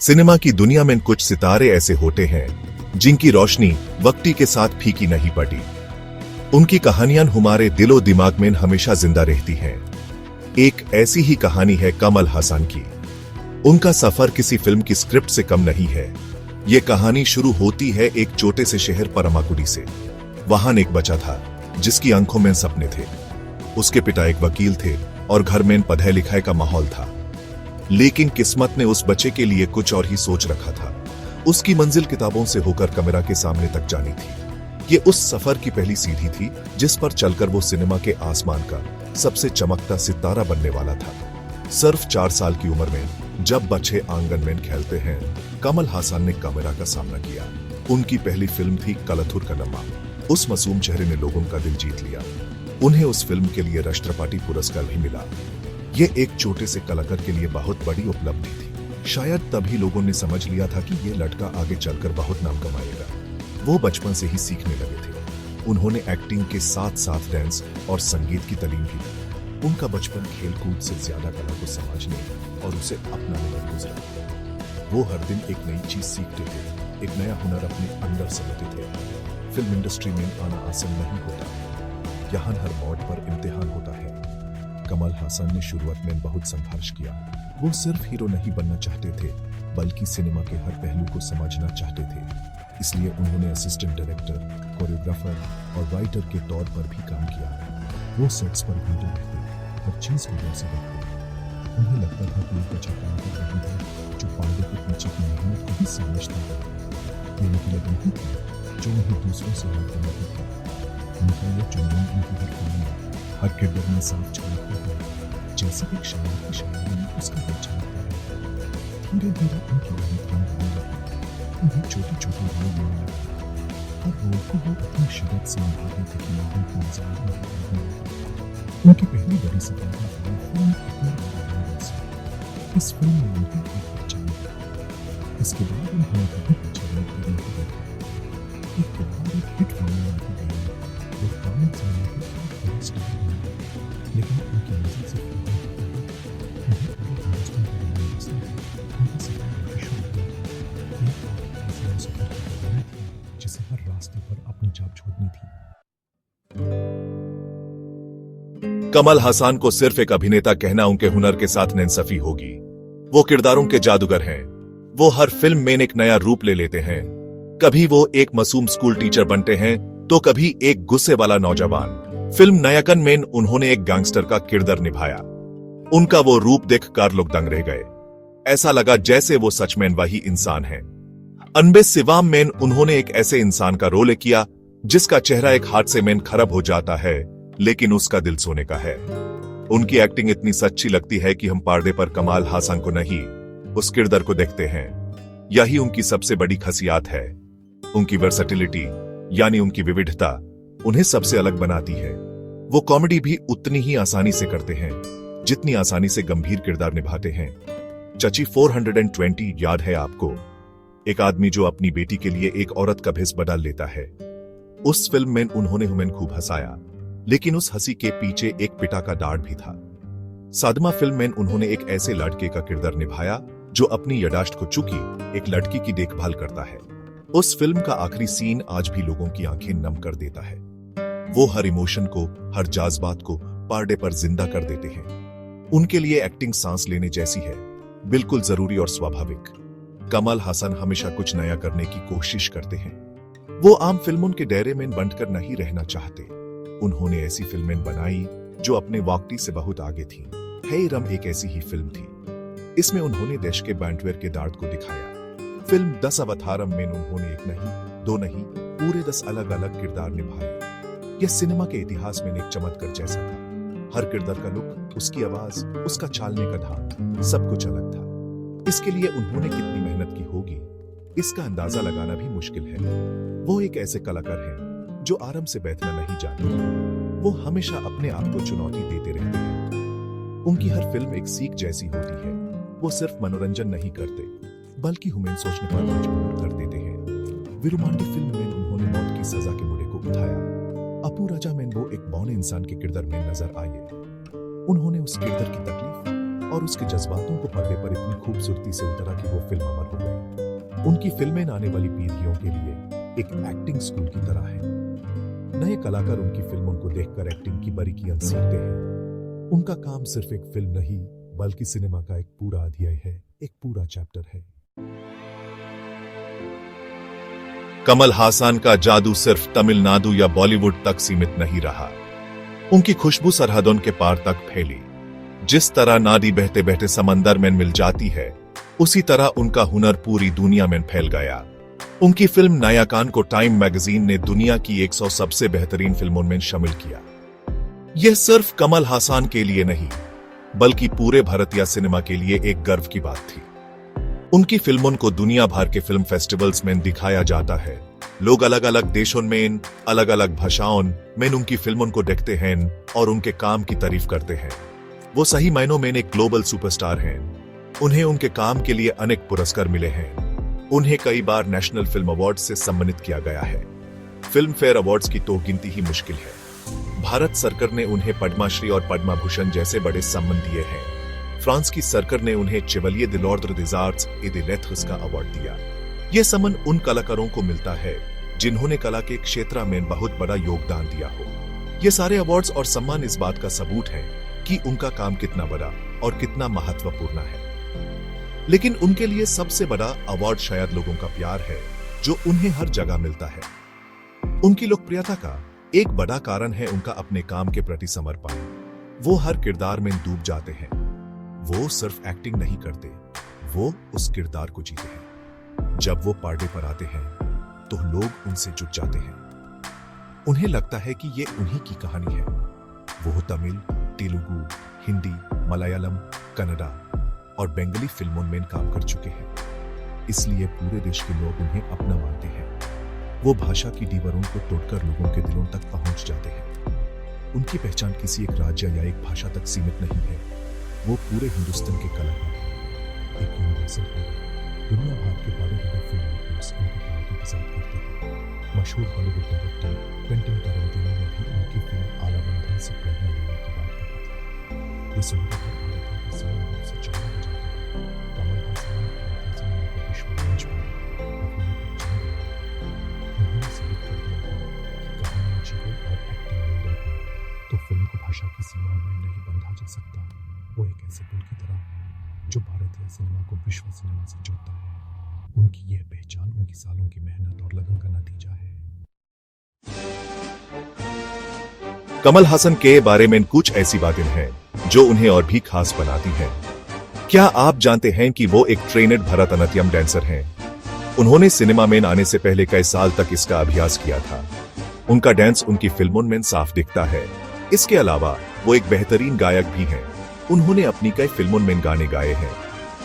Cinema की दुनिया में कुछ सितारे ऐसे होते हैं जिनकी रोशनी वक्ती के साथ फीकी नहीं पड़ी। उनकी कहानियां हमारे दिलो दिमाग में हमेशा जिंदा रहती हैं। एक ऐसी ही कहानी है कमल हासन की। उनका सफर किसी फिल्म की स्क्रिप्ट से कम नहीं है। ये कहानी शुरू होती है एक छोटे से शहर परमाकुडी से। वहां एक बच्चा था जिसकी आंखों में सपने थे। उसके पिता एक वकील थे और घर में पढ़ाई लिखाई का माहौल था। लेकिन किस्मत ने उस बच्चे के लिए कुछ और ही सोच रखा था। उसकी मंजिल किताबों से होकर कैमरा के सामने तक जानी थी। ये उस सफर की पहली सीढ़ी थी जिस पर चलकर वो सिनेमा के आसमान का सबसे चमकता सितारा बनने वाला था। सिर्फ 4 साल की उम्र में जब बच्चे आंगन में खेलते हैं, कमल हासन ने कैमरा का सामना किया। उनकी पहली फिल्म थी कलथुर कन्नम्मा। उस मासूम चेहरे ने लोगों का दिल जीत लिया। उन्हें उस फिल्म के लिए राष्ट्रपति पुरस्कार भी मिला। ये एक छोटे से कलाकार के लिए बहुत बड़ी उपलब्धि थी। शायद तभी लोगों ने समझ लिया था कि ये लड़का आगे चलकर बहुत नाम कमाएगा। वो बचपन से ही सीखने लगे थे। उन्होंने एक्टिंग के साथ साथ डांस और संगीत की तालीम भी ली। उनका बचपन खेलकूद से ज्यादा कला को समझने और उसे अपनाने में गुजरा। वो हर दिन एक नई चीज सीखते थे, एक नया हुनर अपने अंदर समझते थे। फिल्म इंडस्ट्री में आना आसान नहीं होता। यहाँ हर मोड़ पर इम्तिहान होता है। कमल हासन ने शुरुआत में बहुत संघर्ष किया। वो सिर्फ हीरो नहीं बनना चाहते थे, बल्कि सिनेमा के हर पहलू को समझना चाहते थे। इसलिए उन्होंने असिस्टेंट डायरेक्टर, कोरियोग्राफर और राइटर के तौर पर भी काम किया। वो सेट्स पर घंटे रहते, हर चीज को गौर से देखते। उन्हें लगता था कि एक अच्छा काम कर रही है जो पर्दे के पीछे की मेहनत को भी समझता है। ये उनकी लगन ही थी जो उन्हें दूसरों से अलग बनाती थी। उनका ये जुनून उनकी हर कहानी, हर किरदार में साफ झलकता है, जैसे एक शायर की शायरी में उसका दिल झलकता है। धीरे धीरे उनकी मेहनत कम होने लगी। उन्हें छोटे छोटे रोल मिलने लगे। हर रोल को वो अपनी शिद्दत से निभाते थे कि लोगों की नजर में आने लगे। उनकी पहली बड़ी सफलता आई फिल्म अपने बारे से। इस फिल्म में उनका एक बच्चा मिला। इसके बाद उन्होंने कभी बच्चा रोल करने को देखा। एक के बाद एक हिट फिल्म आती गई। वो काम चलने के बाद बड़ी स्टार बनी। लेकिन उनकी मंजिल से उन्हें पूरे हिंदुस्तान के लोग जानते हैं। उनका सफर काफी शुरू हुआ था। एक ऐसा सफर की कहानी थी जिसे हर रास्ते पर अपनी छाप छोड़नी थी। कमल हासन को सिर्फ एक अभिनेता कहना उनके हुनर के साथ नाइंसाफी होगी। वो किरदारों के जादूगर हैं। वो हर फिल्म में एक नया रूप ले लेते हैं। कभी वो एक मासूम स्कूल टीचर बनते हैं तो कभी एक गुस्से वाला नौजवान। फिल्म नायकन में उन्होंने एक गैंगस्टर का किरदार निभाया। उनका वो रूप देखकर लोग दंग रह गए। ऐसा लगा जैसे वो सच में वही इंसान है। अनबे सिवाम में उन्होंने एक ऐसे इंसान का रोल किया जिसका चेहरा एक हादसे में खराब हो जाता है, लेकिन उसका दिल सोने का है। उनकी एक्टिंग इतनी सच्ची लगती है कि हम पर्दे पर कमल हासन को नहीं, उस किरदार को देखते हैं। यही उनकी सबसे बड़ी खासियत है। उनकी वर्सेटिलिटी यानी उनकी विविधता उन्हें सबसे अलग बनाती है। वो कॉमेडी भी उतनी ही आसानी से करते हैं जितनी आसानी से गंभीर किरदार निभाते हैं। चची 420 याद है आपको? एक आदमी जो अपनी बेटी के लिए एक औरत का भेष बदल लेता है। उस फिल्म में उन्होंने हमें खूब हंसाया, लेकिन उस हंसी के पीछे एक पिता का डांट भी था। सादमा फिल्म में उन्होंने एक ऐसे लड़के का किरदार निभाया जो अपनी यादाश्त को चुकी एक लड़की की देखभाल करता है। उस फिल्म का आखिरी सीन आज भी लोगों की आंखें नम कर देता है। वो हर इमोशन को, हर जज्बात को पर्दे पर जिंदा कर देते हैं। उनके लिए एक्टिंग सांस लेने जैसी है, बिल्कुल जरूरी और स्वाभाविक। कमल हासन हमेशा कुछ नया करने की कोशिश करते हैं। वो आम फिल्मों के दायरे में बंधकर नहीं रहना चाहते। उन्होंने ऐसी फिल्में बनाई जो अपने वक्त से बहुत आगे थी। हे रम एक ऐसी ही फिल्म थी। इसमें उन्होंने देश के बैंटवेयर के दर्द को दिखाया। फिल्म 10 अवतारम में उन्होंने एक नहीं, 2 नहीं, पूरे 10 अलग अलग किरदार निभाए। यह सिनेमा के इतिहास में एक चमत्कार जैसा था। हर किरदार का लुक, उसकी आवाज, उसका चालने का ढंग, सब कुछ अलग था। इसके लिए उन्होंने कितनी मेहनत की होगी, इसका अंदाजा लगाना भी मुश्किल है। वो एक ऐसे कलाकार हैं जो आराम से बैठना नहीं जानते। वो हमेशा अपने आप को चुनौती देते रहते हैं। उनकी हर फिल्म एक सीख जैसी होती है। वो सिर्फ मनोरंजन नहीं करते, बल्कि हमें सोचने पर मजबूर कर देते हैं। विरुमांडी फिल्म में उन्होंने मौत की सजा के मुद्दे को उठाया। अपू राजा में वो एक बौने इंसान के किरदार में नजर आए। उन्होंने उस किरदार की तकलीफ और उसके जज्बातों को पर्दे पर इतनी खूबसूरती से उतरा कि वो फिल्म अमर हो गई। उनकी फिल्में आने वाली पीढ़ियों के लिए एक एक्टिंग स्कूल की तरह है। नए कलाकार उनकी फिल्मों को देखकर एक्टिंग की बारीकियां सीखते हैं। उनका काम सिर्फ एक फिल्म नहीं बल्कि सिनेमा का एक पूरा अध्याय है, एक पूरा चैप्टर है। कमल हासन का जादू सिर्फ तमिलनाडु या बॉलीवुड तक सीमित नहीं रहा। उनकी खुशबू सरहदों के पार तक फैली। जिस तरह नादी बहते बहते समंदर में मिल जाती है, उसी तरह उनका हुनर पूरी दुनिया में फैल गया। उनकी फिल्म नायकान को टाइम मैगजीन ने दुनिया की 100 सबसे बेहतरीन फिल्मों में शामिल किया। यह सिर्फ कमल हासन के लिए नहीं बल्कि पूरे भारतीय सिनेमा के लिए एक गर्व की बात थी। उनकी फिल्मों को दुनिया भर के फिल्म फेस्टिवल्स में दिखाया जाता है। लोग अलग अलग देशों में अलग अलग भाषाओं में उनकी फिल्मों को देखते हैं और उनके काम की तारीफ करते हैं। वो सही मायनों में एक ग्लोबल सुपरस्टार हैं। उन्हें उनके काम के लिए अनेक पुरस्कार मिले हैं। उन्हें कई बार नेशनल फिल्म अवार्ड से सम्मानित किया गया है। फिल्म फेयर अवार्ड्स की तो गिनती ही मुश्किल है। भारत सरकार ने उन्हें पद्मश्री और पद्म भूषण जैसे बड़े सम्मान दिए हैं। फ्रांस की सरकार ने उन्हें चेवलिए दे l'Ordre des Arts et des Lettres का अवार्ड दिया। यह सम्मान उन कलाकारों को मिलता है जिन्होंने कला के क्षेत्र में बहुत बड़ा योगदान दिया हो। ये सारे अवार्ड्स और सम्मान इस बात का सबूत है कि उनका काम कितना बड़ा और कितना महत्वपूर्ण है। लेकिन उनके लिए सबसे बड़ा अवार्ड शायद लोगों का प्यार है जो उन्हें हर जगह मिलता है। उनकी लोकप्रियता का एक बड़ा कारण है उनका अपने काम के प्रति समर्पण। वो हर किरदार में डूब जाते हैं। वो सिर्फ एक्टिंग नहीं करते, वो उस किरदार को जीते हैं। जब वो पर्दे पर आते हैं तो लोग उनसे जुट जाते हैं। उन्हें लगता है कि ये उन्हीं की कहानी है। वो तमिल, तेलुगु, हिंदी, मलयालम, कन्नड़ा और बंगाली फिल्मों में काम कर चुके हैं। इसलिए पूरे देश के लोग उन्हें अपना मानते हैं। वो भाषा की दीवारों को तोड़कर लोगों के दिलों तक पहुंच जाते हैं। उनकी पहचान किसी एक राज्य या एक भाषा तक सीमित नहीं है। वो पूरे हिंदुस्तान के कलाकार हैं। एक यूनिवर्सल है। दुनिया भर के बड़े-बड़े फिल्म मेकर्स उनकी कहानी के साथ करते हैं। मशहूर हॉलीवुड डायरेक्टर क्वेंटिन टैरेंटिनो ने भी उनकी फिल्म आला बंधन से प्रेरणा लेने की बात कही थी। ये सुनकर हर भारतीय का सिनेमा से चौड़ा हो जाता है। कमल हासन ने भारतीय सिनेमा को विश्व मंच पर अपनी पहचान दी। उन्होंने साबित कर दिया है कि कहानी जीवन और एक्टिंग मिल है तो फिल्म को भाषा की सीमाओं में नहीं बंधा जा सकता। वो एक ऐसे पुल की तरह जो भारतीय सिनेमा को विश्व सिनेमा से जोड़ता है। उनकी यह पहचान उनकी सालों की मेहनत और लगन का नतीजा है। कमल हासन के बारे में कुछ ऐसी बातें हैं जो उन्हें और भी खास बनाती हैं। क्या आप जानते हैं कि वो एक ट्रेनड भरतनाट्यम डांसर हैं? उन्होंने सिनेमा में आने से पहले कई साल तक इसका अभ्यास किया था। उनका डांस उनकी फिल्मों में साफ दिखता है। इसके अलावा वो एक बेहतरीन गायक भी हैं। उन्होंने अपनी कई फिल्मों में गाने गाए हैं।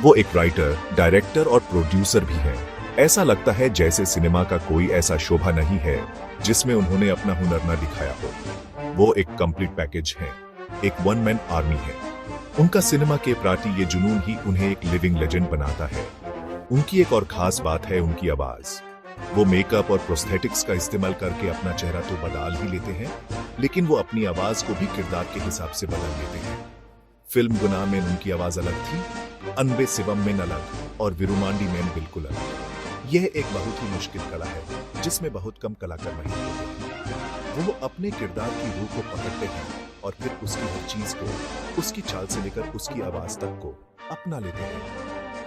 वो एक राइटर, डायरेक्टर और प्रोड्यूसर भी हैं। ऐसा लगता है जैसे सिनेमा का कोई ऐसा शोभा नहीं है जिसमें उन्होंने अपना हुनर न दिखाया हो। वो एक कंप्लीट पैकेज है, एक वन मैन आर्मी है। उनका सिनेमा के प्रति ये जुनून ही उन्हें एक लिविंग लेजेंड बनाता है। उनकी एक और खास बात है उनकी आवाज। वो मेकअप और प्रोस्थेटिक्स का इस्तेमाल करके अपना चेहरा तो बदल ही लेते हैं, लेकिन वो अपनी आवाज को भी किरदार के हिसाब से बदल लेते हैं। फिल्म गुनाह में उनकी आवाज अलग थी, अनबे शिवम में अलग और विरुमांडी में बिल्कुल अलग। यह एक बहुत ही मुश्किल कला है जिसमें बहुत कम कलाकार नहीं होते। वो अपने किरदार की रूह को पकड़ते हैं और फिर उसकी हर चीज को, उसकी चाल से लेकर उसकी आवाज तक को अपना लेते हैं।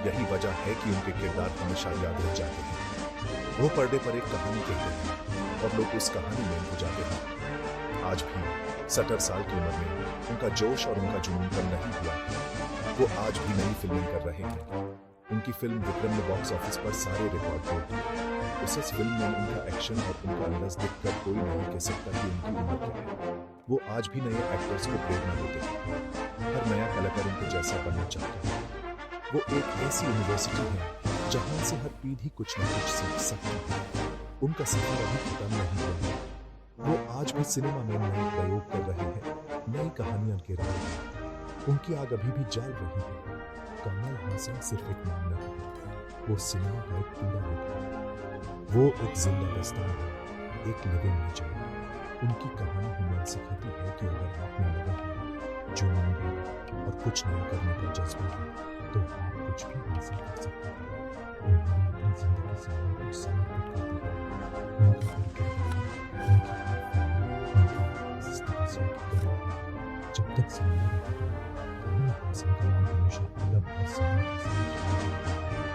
यही वजह है कि उनके किरदार हमेशा याद रह जाते हैं। वो पर्दे पर एक कहानी कहते हैं और लोग उस कहानी में हो जाते हैं। आज भी 70 साल की उम्र में उनका जोश और उनका जुनून कम नहीं हुआ। वो आज भी नई फिल्में कर रहे हैं। उनकी फिल्म विक्रम ने बॉक्स ऑफिस पर सारे रिकॉर्ड तोड़ दिए। उस फिल्म में उनका एक्शन और उनका अंदाज देखकर कोई नहीं कह सकता कि उनकी उम्र क्या है। वो आज भी नए एक्टर्स को प्रेरणा देते हैं। हर नया कलाकार उनके जैसा बनना चाहता है। वो एक ऐसी यूनिवर्सिटी है जहां से हर पीढ़ी कुछ न कुछ सीख सकती है। उनका सफर अभी खत्म नहीं हुआ। वो आज भी सिनेमा में नए प्रयोग कर रहे हैं, नई कहानियां कह रहे हैं। उनकी आग अभी भी जल रही है। कमल हासन सिर्फ एक नाम नहीं, वो सिनेमा का एक पूरा रूप है। वो एक जिंदा दस्तान है, एक लिविंग लेजेंड। उनकी कहानी हमें सिखाती है कि अगर आप में लगन है जो मन है और कुछ नया करने का जज्बा है तो आप कुछ भी हासिल कर सकते हैं। उन्होंने अपनी जिंदगी समाज को समर्पित कर दी है। उनका हर किरदार, उनकी हर फिल्म, उनकी इस तपस्या की दलील है। जब तक सामने रहेगा, कमल हासन का नाम हमेशा अलग और समय के साथ याद रहेगा।